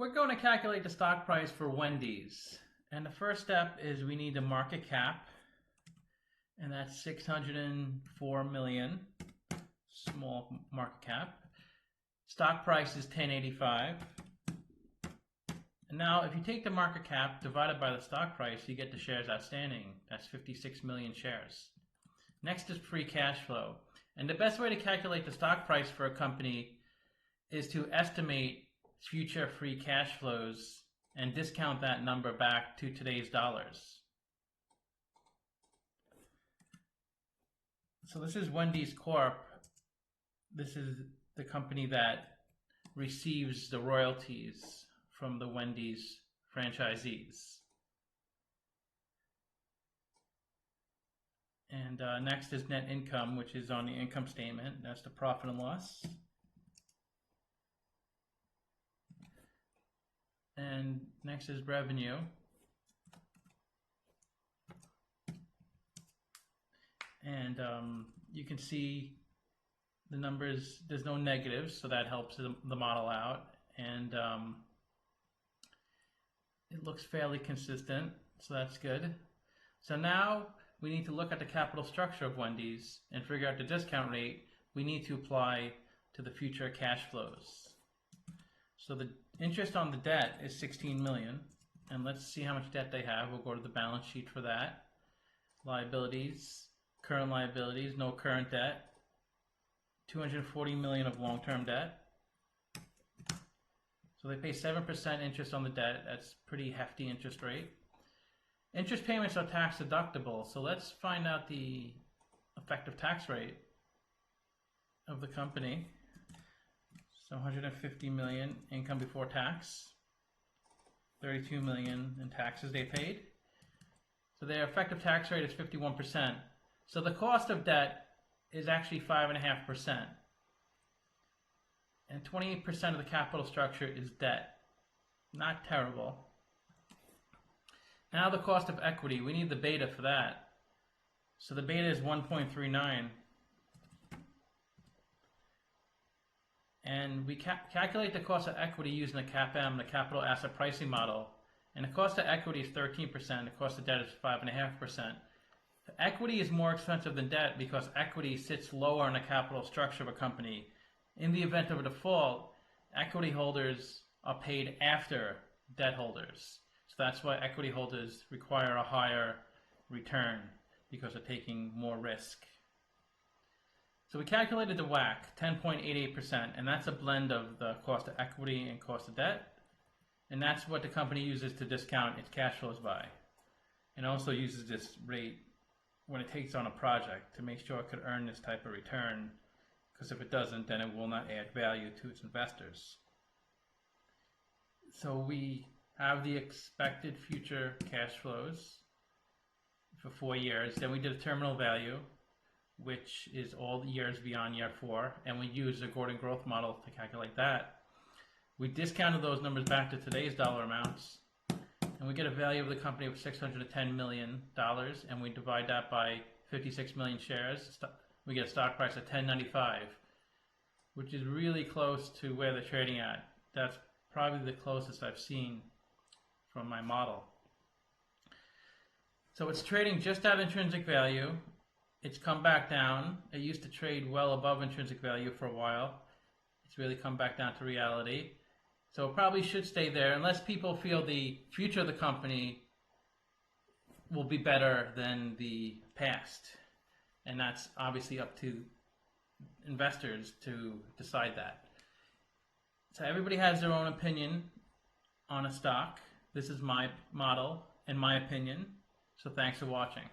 We're going to calculate the stock price for Wendy's. And the first step is we need the market cap. And that's 604 million, small market cap. Stock price is 10.85. And now if you take the market cap divided by the stock price, you get the shares outstanding. That's 56 million shares. Next is free cash flow. And the best way to calculate the stock price for a company is to estimate future free cash flows and discount that number back to today's dollars. So this is Wendy's Corp. This is the company that receives the royalties from the Wendy's franchisees. And next is net income, which is on the income statement. That's the profit and loss. And next is revenue. And you can see the numbers, there's no negatives, so that helps the model out. And it looks fairly consistent, so that's good. So now we need to look at the capital structure of Wendy's and figure out the discount rate we need to apply to the future cash flows. So the interest on the debt is 16 million, and let's see how much debt they have. We'll go to the balance sheet for that. Liabilities, current liabilities, no current debt. 240 million of long-term debt. So they pay 7% interest on the debt. That's pretty hefty interest rate. Interest payments are tax deductible, so let's find out the effective tax rate of the company. So 150 million income before tax, 32 million in taxes they paid. So their effective tax rate is 51%. So the cost of debt is actually 5.5%. And 28% of the capital structure is debt. Not terrible. Now the cost of equity, we need the beta for that. So the beta is 1.39. And we calculate the cost of equity using the CAPM, the capital asset pricing model. And the cost of equity is 13%, the cost of debt is 5.5%. Equity is more expensive than debt because equity sits lower in the capital structure of a company. In the event of a default, equity holders are paid after debt holders. So that's why equity holders require a higher return because they're taking more risk. So we calculated the WACC, 10.88%, and that's a blend of the cost of equity and cost of debt. And that's what the company uses to discount its cash flows by. And also uses this rate when it takes on a project to make sure it could earn this type of return, because if it doesn't, then it will not add value to its investors. So we have the expected future cash flows for 4 years. Then we did a terminal value, which is all the years beyond year 4, and we used the Gordon growth model to calculate that. We discounted those numbers back to today's dollar amounts, and we get a value of the company of $610 million, and we divide that by 56 million shares. We get a stock price of $10.95, which is really close to where they're trading at. That's probably the closest I've seen from my model. So it's trading just at intrinsic value. It's come back down. It used to trade well above intrinsic value for a while. It's really come back down to reality. So it probably should stay there unless people feel the future of the company will be better than the past. And that's obviously up to investors to decide that. So everybody has their own opinion on a stock. This is my model and my opinion. So thanks for watching.